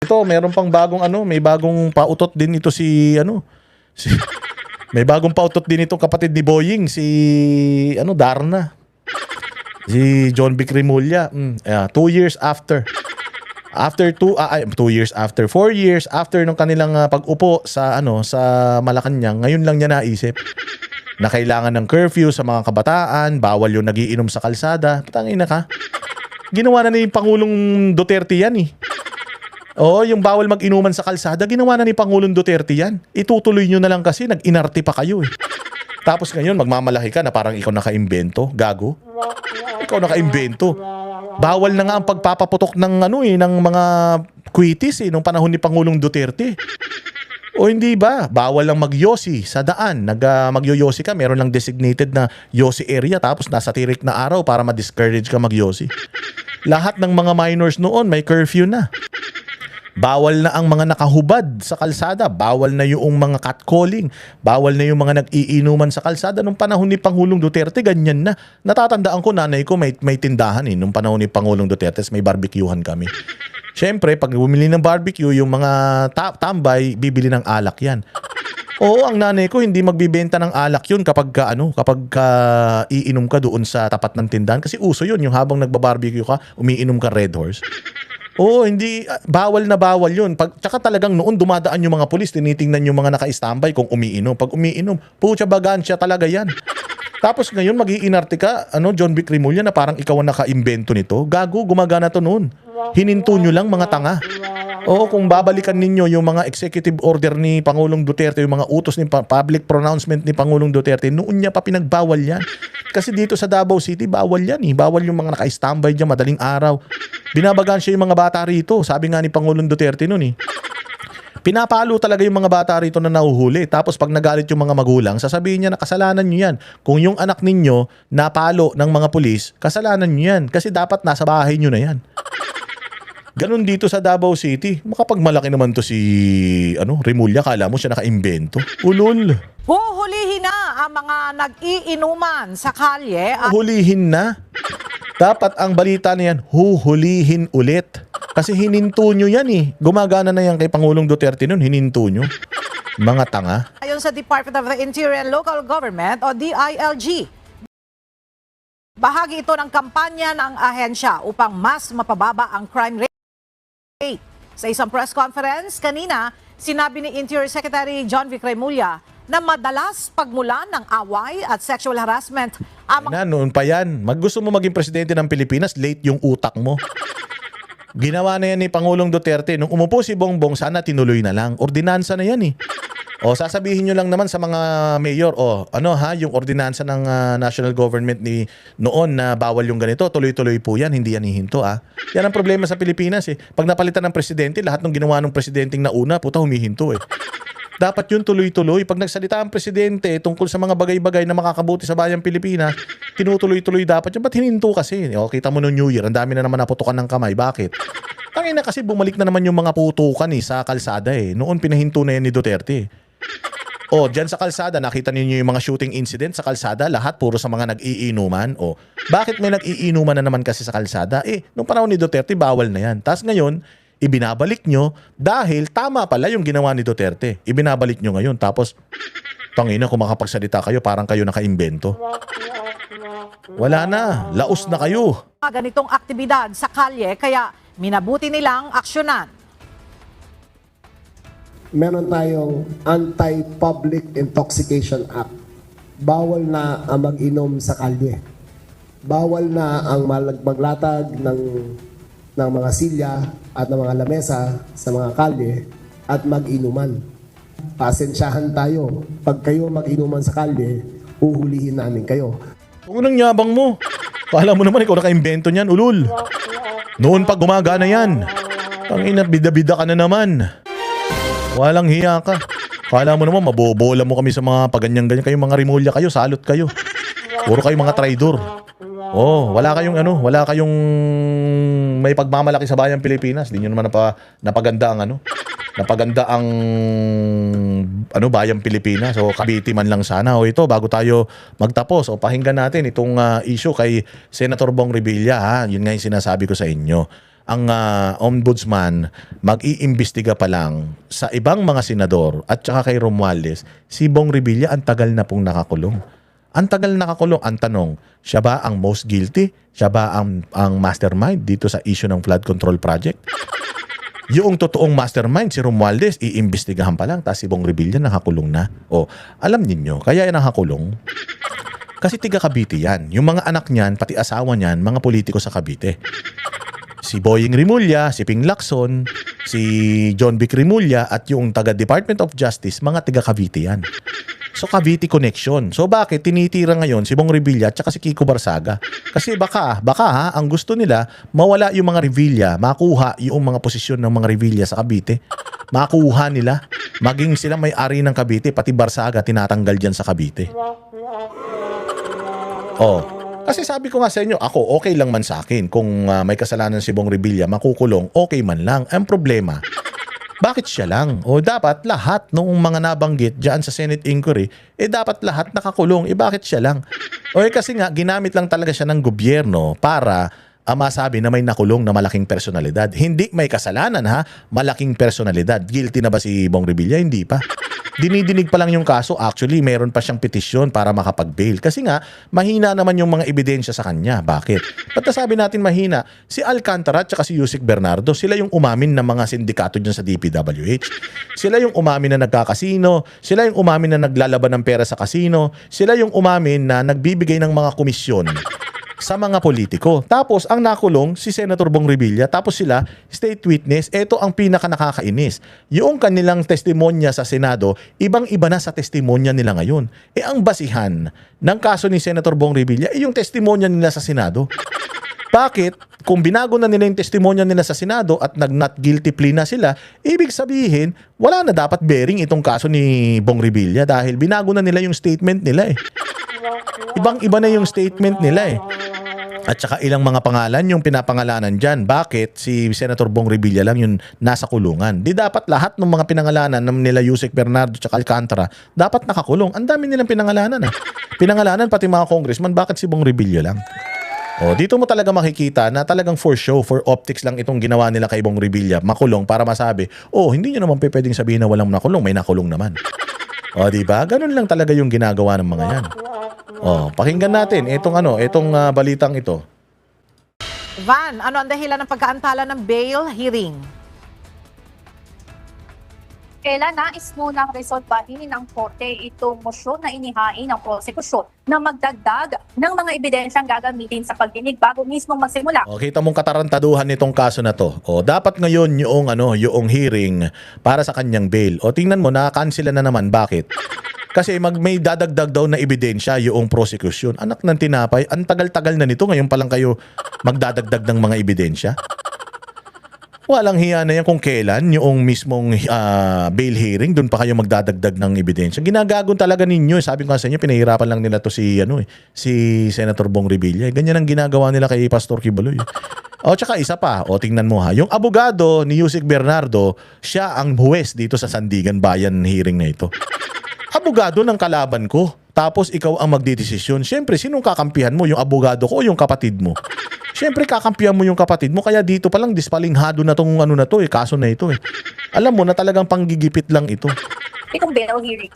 Ito, meron pang bagong may bagong pautot din ito si may bagong pautot din itong kapatid ni Boying, si Darna. Si John Vic Remulla. 2 years after. 2 years after. 4 years after nung kanilang pag-upo sa Malacanang, ngayon lang niya naisip na kailangan ng curfew sa mga kabataan, bawal yung nagiinom sa kalsada. Tangina ka. Ginawa na ni Pangulong Duterte yan eh. Oo, yung bawal mag-inuman sa kalsada, ginawa na ni Pangulong Duterte yan. Itutuloy nyo na lang kasi, nag-inarte pa kayo eh. Tapos ngayon, magmamalaki ka na parang ikaw nakaimbento, gago. Ikaw nakaimbento. Bawal na nga ang pagpapaputok ng ng mga quitis nung panahon ni Pangulong Duterte. O hindi ba? Bawal lang magyosi sa daan. Magyoyosi ka, meron lang designated na yosi area, tapos nasa tirik na araw para ma-discourage ka magyosi. Lahat ng mga minors noon may curfew na. Bawal na ang mga nakahubad sa kalsada. Bawal na yung mga catcalling. Bawal na yung mga nag-iinuman sa kalsada. Nung panahon ni Pangulong Duterte, ganyan na. Natatandaan ko, nanay ko may tindahan nung panahon ni Pangulong Duterte, may barbecuehan kami. Siyempre, pag bumili ng barbecue, yung mga tambay, bibili ng alak yan. Oo, ang nanay ko hindi magbibenta ng alak yun kapag iinom ka doon sa tapat ng tindahan. Kasi uso yun, yung habang nagbabarbecue ka, umiinom ka Red Horse. Oo, hindi, bawal na bawal yun. Tsaka talagang noon dumadaan yung mga pulis, tinitingnan yung mga naka-standby kung umiinom. Pag umiinom, pucha bagansya talaga yan. Tapos ngayon mag-iinarte ka, John Vic Remulla, na parang ikaw ang naka-imbento nito. Gago, gumagana to noon. Hininto nyo lang mga tanga. Oo, kung babalikan ninyo yung mga executive order ni Pangulong Duterte, yung mga utos ni public pronouncement ni Pangulong Duterte, noon niya pa pinagbawal yan. Kasi dito sa Davao City, bawal yan eh. Bawal yung mga naka-standby dyan madaling araw. Binabagan siya yung mga bata rito. Sabi nga ni Pangulong Duterte noon eh. Pinapalo talaga yung mga bata rito na nahuhuli. Tapos pag nagalit yung mga magulang, sasabihin niya na kasalanan nyo yan. Kung yung anak ninyo napalo ng mga pulis, kasalanan nyo yan. Kasi dapat nasa bahay nyo na yan. Ganon dito sa Davao City. Makapagmalaki naman to si Remulla, kala mo siya nakaimbento. Ulol. Huhulihin na ang mga nag-iinuman sa kalye at Hulihin na. Dapat ang balita na yan, huhulihin ulit. Kasi hininto nyo yan eh. Gumagana na yan kay Pangulong Duterte nun, hininto nyo. Mga tanga. ayon sa Department of the Interior and Local Government o DILG. Bahagi ito ng kampanya ng ahensya upang mas mapababa ang crime rate. Sa isang press conference kanina, sinabi ni Interior Secretary John Vic Remulla na madalas pagmulan ng away at sexual harassment ang mga Noon pa yan. Gusto mo maging presidente ng Pilipinas, late yung utak mo. Ginawa na yan ni Pangulong Duterte. Nung umupo si Bongbong, sana tinuloy na lang. Ordinansa na yan eh. O sasabihin nyo lang naman sa mga mayor, yung ordinansa ng national government ni noon na bawal yung ganito, tuloy-tuloy po yan, hindi yan hihinto Yan ang problema sa Pilipinas eh. Pag napalitan ng presidente, lahat ng ginawa ng presidenteng nauna, puta humihinto eh. Dapat yun tuloy-tuloy. Pag nagsalita ang presidente tungkol sa mga bagay-bagay na makakabuti sa bayang Pilipinas, tinutuloy-tuloy dapat yun. Ba't hininto kasi? Kita mo no New Year, ang dami na naman naputukan ng kamay. Bakit? Tangina kasi bumalik na naman yung mga putukan sa kalsada eh. Noon pinahinto na yan ni Duterte. Dyan sa kalsada, nakita ninyo yung mga shooting incident sa kalsada, lahat puro sa mga nag-iinuman. Bakit may nag-iinuman na naman kasi sa kalsada? Nung panahon ni Duterte, bawal na yan. Tapos ngayon, ibinabalik nyo dahil tama pala yung ginawa ni Duterte. Ibinabalik nyo ngayon. Tapos, tangina, kung makapagsalita kayo, parang kayo nakaimbento. Wala na. Laos na kayo. ganitong aktibidad sa kalye kaya minabuti nilang aksyonan. Meron tayong Anti-Public Intoxication Act. Bawal na ang mag-inom sa kalye. Bawal na ang maglatag ng mga silya at ng mga lamesa sa mga kalye at mag-inuman. Pasensyahan tayo. Pag kayo mag-inuman sa kalye, uhulihin namin kayo. Kung anong yabang mo? Kala mo naman ikaw nakaimbento niyan, ulul. Noon pa gumagana yan. Tangina, bida-bida ka na naman. Walang hiya ka. Kala mo naman, mabobola mo kami sa mga paganyan-ganyan. Kayong mga Remulla kayo, salot kayo. Puro kayo mga traidor. Wala kayong may pagmamalaki sa bayang Pilipinas. Di nyo naman napaganda ang bayang Pilipinas. Kabiti man lang sana. Ito, bago tayo magtapos, pakinggan natin itong issue kay Senator Bong Revilla. Yun nga yung sinasabi ko sa inyo. ombudsman mag-iimbestiga pa lang sa ibang mga senador at saka kay Romualdez, si Bong Revilla ang tagal na pong nakakulong. Ang tagal nakakulong. Ang tanong, siya ba ang most guilty? Siya ba ang mastermind dito sa issue ng flood control project? Yung totoong mastermind, si Romualdez, iimbestigahan pa lang, tapos si Bong Revilla nakakulong na. O, alam ninyo, kaya yan nakakulong. Kasi tiga Cavite yan. Yung mga anak niyan, pati asawa niyan, mga politiko sa Cavite. Si Boying Rimulya, si Ping Lacson, si John Vic Rimulya, at yung taga Department of Justice, mga tiga Cavite yan. So Cavite connection. So bakit tinitira ngayon si Bong Revilla at saka si Kiko Barsaga? Kasi baka ha, ang gusto nila mawala yung mga Revilla, makuha yung mga posisyon ng mga Revilla sa Cavite. Makuha nila, maging sila may-ari ng Cavite, pati Barsaga tinatanggal diyan sa Cavite. Oh, kasi sabi ko nga sa inyo, ako okay lang man sa akin kung may kasalanan si Bong Revilla, makukulong, okay man lang. Ang problema, bakit siya lang? O dapat lahat nung mga nabanggit dyan sa Senate inquiry, dapat lahat nakakulong. Bakit siya lang? Kasi nga, ginamit lang talaga siya ng gobyerno para masabi na may nakulong na malaking personalidad. Hindi may kasalanan ha, malaking personalidad. Guilty na ba si Bong Revilla? Hindi pa. Dinidinig pa lang yung kaso. Actually, meron pa siyang petisyon para makapag-bail. Kasi nga, mahina naman yung mga ebidensya sa kanya. Bakit? Ba't nasabi natin mahina? Si Alcantara at si Yusek Bernardo, sila yung umamin ng mga sindikato dyan sa DPWH. Sila yung umamin na nagkakasino. Sila yung umamin na naglalaban ng pera sa kasino. Sila yung umamin na nagbibigay ng mga komisyon sa mga politiko. Tapos, ang nakulong, si Senator Bong Revilla. Tapos sila, state witness. Ito ang pinaka nakakainis. Yung kanilang testimonya sa Senado, ibang-iba na sa testimonya nila ngayon. Ang basihan ng kaso ni Senator Bong Revilla, yung testimonya nila sa Senado. Bakit? Kung binago na nila yung testimonya nila sa Senado at nag-not guilty plea na sila, ibig sabihin, wala na dapat bearing itong kaso ni Bong Revilla dahil binago na nila yung statement nila Ibang-iba na yung statement nila At saka ilang mga pangalan yung pinapangalanan dyan. Bakit si Senator Bong Revilla lang yung nasa kulungan? Di dapat lahat ng mga pinangalanan ng nila Yusek Bernardo at Alcantara dapat nakakulong. Ang dami nilang pinangalanan Pinangalanan pati mga congressman, bakit si Bong Revilla lang? Dito mo talaga makikita na talagang for show, for optics lang itong ginawa nila kay Bong Revilla. Makulong para masabi, hindi nyo naman pwedeng sabihin na walang nakulong, may nakulong naman. Diba? Ganun lang talaga yung ginagawa ng mga yan. Pakinggan natin itong balitang ito. Van, ano ang dahilan ng pagkaantala ng bail hearing? Kailan nais munang resolbahin ng korte itong motion na inihain ng prosekusyon na magdagdag ng mga ebidensyang gagamitin sa pagdinig bago mismo magsimula. Kita mong katarantaduhan nitong kaso na to. Dapat ngayon yung hearing para sa kanyang bail. Tingnan mo, na-cancel na naman. Bakit? Kasi may dadagdag daw na ebidensya yung prosecution. Anak ng tinapay, ang tagal-tagal na nito. Ngayon pa lang kayo magdadagdag ng mga ebidensya. Walang hiya na yan kung kailan yung mismong bail hearing, doon pa kayo magdadagdag ng ebidensya. Ginagagon talaga ninyo. Sabi ko sa inyo, pinahirapan lang nila to si Senator Bong Revilla. Ganyan ang ginagawa nila kay Pastor Kibuloy. Tsaka isa pa, tingnan mo yung abogado ni Yusek Bernardo, siya ang huwes dito sa Sandigan Bayan hearing na ito. Abogado ng kalaban ko. Tapos ikaw ang magdidesisyon. Siyempre, sinong kakampihan mo? Yung abogado ko o yung kapatid mo? Siyempre, kakampihan mo yung kapatid mo. Kaya dito pa lang dispalinghado na tong kaso na ito Alam mo na talagang panggigipit lang ito. Itong bail hearing.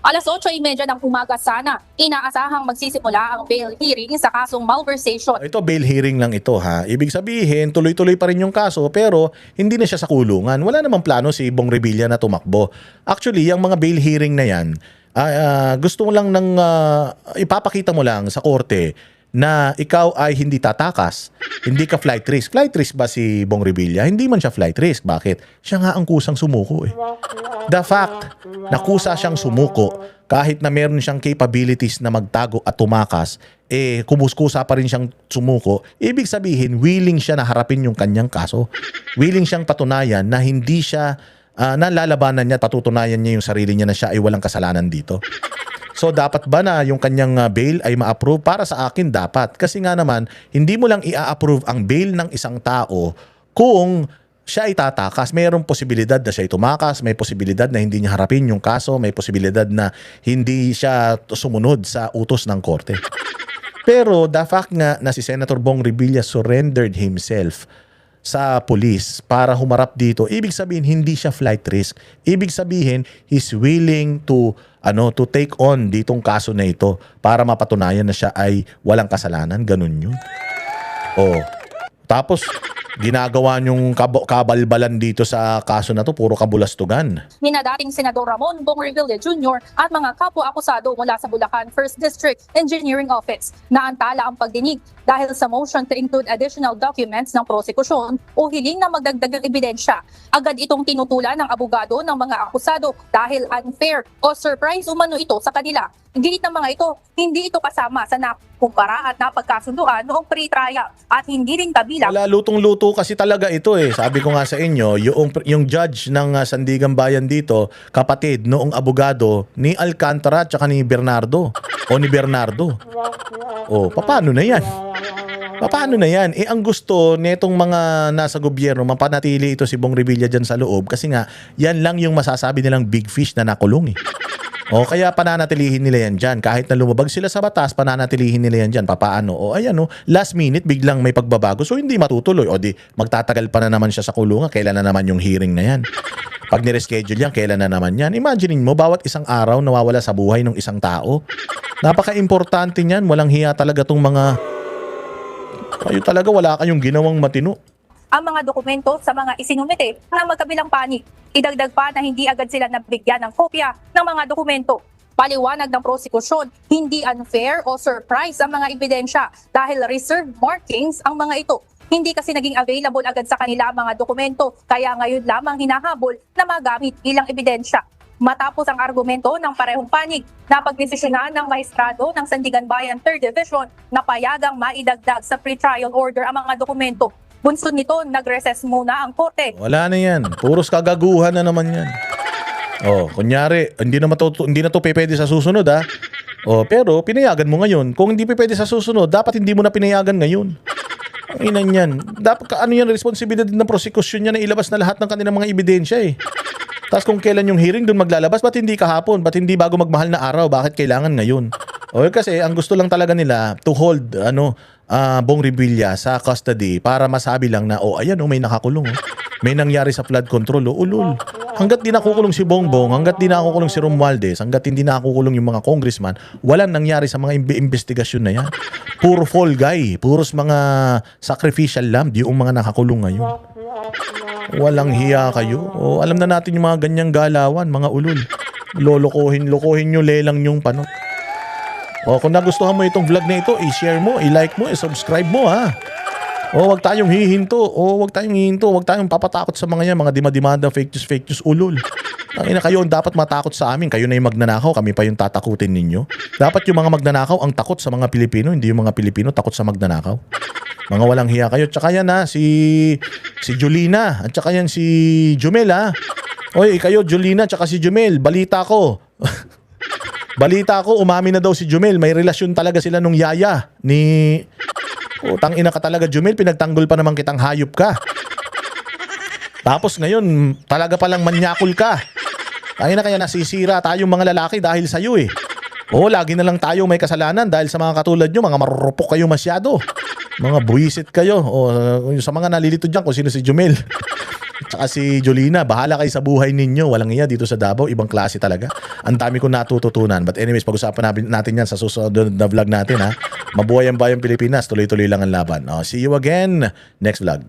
8:30 ng umaga sana, inaasahang magsisimula ang bail hearing sa kasong malversation. Ito, bail hearing lang ito Ibig sabihin, tuloy-tuloy pa rin yung kaso pero hindi na siya sa kulungan. Wala namang plano si Bong Revilla na tumakbo. Actually, yung mga bail hearing na yan, gusto mo lang ipapakita mo lang sa korte na ikaw ay hindi tatakas, hindi ka flight risk. Flight risk ba si Bong Revilla? Hindi man siya flight risk. Bakit? Siya nga ang kusang sumuko The fact na kusa siyang sumuko, kahit na meron siyang capabilities na magtago at tumakas, kumuskusa pa rin siyang sumuko, ibig sabihin, willing siya na harapin yung kanyang kaso. Willing siyang patunayan na hindi siya, nalalabanan niya, patutunayan niya yung sarili niya na siya ay walang kasalanan dito. So dapat ba na yung kanyang bail ay ma-approve? Para sa akin dapat. Kasi nga naman, hindi mo lang i-approve ang bail ng isang tao kung siya ay tatakas. Mayroong posibilidad na siya ay tumakas, may posibilidad na hindi niya harapin yung kaso, may posibilidad na hindi siya sumunod sa utos ng korte. Pero the fact nga na si Senator Bong Revilla surrendered himself sa police para humarap dito, ibig sabihin hindi siya flight risk. Ibig sabihin he's willing to take on ditong kaso na ito para mapatunayan na siya ay walang kasalanan. Ganun yun. Oh. Tapos ginagawa niyong kabalbalan dito sa kaso na to, puro kabulastugan. Nina dating Senador Ramon Bong Revilla Jr. at mga kapwa-akusado mula sa Bulacan 1st District Engineering Office. Naantala ang pagdinig dahil sa motion to include additional documents ng prosekusyon o hiling na magdagdag ng ebidensya. Agad itong tinutulan ng abogado ng mga akusado dahil unfair o surprise umano ito sa kanila. Ginit ng mga ito, hindi ito kasama sa nakumpara at napagkasunduan noong pre-trial at hindi rin kabilang. Wala, lutong-luto kasi talaga ito eh. Sabi ko nga sa inyo, yung judge ng Sandigan Bayan dito, kapatid noong abogado ni Alcantara at ni Bernardo. O ni Bernardo. O, paano na yan? Paano na yan? Eh, ang gusto nitong mga nasa gobyerno, mapanatili ito si Bong Revilla dyan sa loob kasi nga, yan lang yung masasabi nilang big fish na nakulong eh. O kaya pananatilihin nila yan dyan. Kahit na lumabag sila sa batas, pananatilihin nila yan dyan. Papaano? O ayan o, last minute biglang may pagbabago. So hindi matutuloy. O di, magtatagal pa na naman siya sa kulungan. Kailan na naman yung hearing na yan? Pag nireschedule yan, kailan na naman yan? Imaginein mo, bawat isang araw nawawala sa buhay ng isang tao. Napaka-importante niyan. Walang hiya talaga tong mga... Kayo talaga wala kayong ginawang matino. Ang mga dokumento sa mga isinumite na magkabilang panig. Idagdag pa na hindi agad sila nabigyan ng kopya ng mga dokumento. Paliwanag ng prosekusyon, hindi unfair o surprise ang mga ebidensya dahil reserved markings ang mga ito. Hindi kasi naging available agad sa kanila ang mga dokumento, kaya ngayon lamang hinahabol na magamit bilang ebidensya. Matapos ang argumento ng parehong panig, napagdesisyonan ng Maestrado ng Sandigan Bayan 3rd Division na payagang maidagdag sa pre-trial order ang mga dokumento. Bunsod nito, nag-recess muna ang korte. Wala na yan. Puros kagaguhan na naman yan. Oh, kunyari, hindi na to pwede sa susunod ha. Oh, pero pinayagan mo ngayon. Kung hindi pwede sa susunod, dapat hindi mo na pinayagan ngayon. Ang inan yan. Dapat ano yan, responsibilidad ng prosekusyon niya na ilabas na lahat ng kanilang mga ebidensya eh. Tapos kung kailan yung hearing doon maglalabas, ba't hindi kahapon? Ba't hindi bago magmahal na araw? Bakit kailangan ngayon? O kasi ang gusto lang talaga nila to hold Bong Revilla sa custody para masabi lang na ayan may nakakulong. May nangyari sa flood control. Ulul. Hanggat di nakukulong si Bongbong, hanggat di nakukulong si Romualdez, hanggat hindi nakukulong yung mga congressman, walang nangyari sa mga investigasyon na yan. Puro fall guy, puros mga sacrificial lamb yung mga nakakulong ngayon. Walang hiya kayo. O, alam na natin yung mga ganyang galawan, mga ulul. Lokohin nyo, lelang yung panot. O, kung nagustuhan mo itong vlog na ito, i-share mo, i-like mo, i-subscribe mo ha. O, wag tayong hihinto. Wag tayong papatakot sa mga yan, mga dimadimanda, fake news, ulul. Ang ina kayo, dapat matakot sa amin. Kayo na yung magnanakaw, kami pa yung tatakutin ninyo. Dapat yung mga magnanakaw ang takot sa mga Pilipino, hindi yung mga Pilipino takot sa magnanakaw. Mga walang hiya kayo. Tsaka yan ha, si Julina. At tsaka yan si Jumel ha. Oy, kayo Julina, tsaka si Jumel. Balita ko, umami na daw si Jumel. May relasyon talaga sila nung yaya ni... tangina ka talaga Jumel, pinagtanggol pa naman kitang hayop ka. Tapos ngayon, talaga palang manyakol ka. Tangina kaya nasisira tayong mga lalaki dahil sa'yo eh. Lagi na lang tayo may kasalanan dahil sa mga katulad nyo, mga marurupok kayo masyado. Mga buwisit kayo. Sa mga nalilito dyan kung sino si Jumel. Tsaka si Jolina, bahala kayo sa buhay ninyo. Walang iya dito sa Davao, ibang klase talaga. Ang dami kong natututunan. But anyways, pag-usapan natin yan sa susunod na vlog natin ha. Mabuhay ang bayang Pilipinas, tuloy-tuloy lang ang laban. See you again next vlog.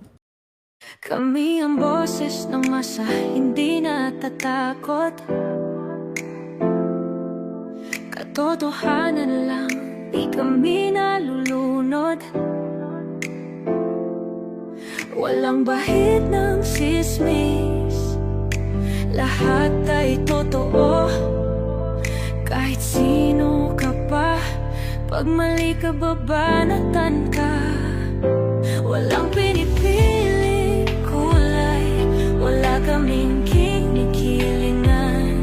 Kami ang boses ng masa, hindi natatakot. Katotohanan lang, di kami nalulunod. Walang bahid ng sismis, lahat ay totoo. Kahit sino ka pa, pag mali ka babanatan ka. Walang pinipili kulay, wala kaming kinikilingan.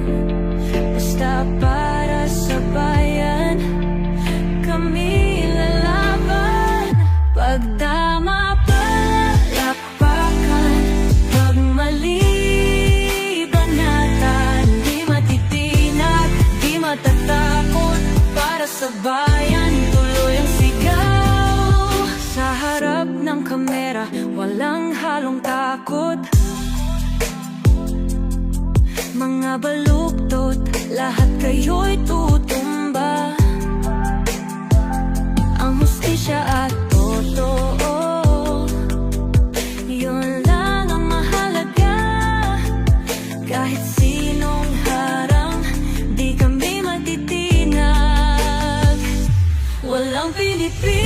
Basta para sa bayan, kami lalaban. Pagtama palapakan, pag mali banatan. Di matitinag, di matatakot, para sa bayan tuloy ang sigaw. mabaluktot, lahat kayo'y tutumba. Ang hustisya at totoo, yun lang ang mahalaga. Kahit sinong harang, di kami matitinag. Walang Pilipino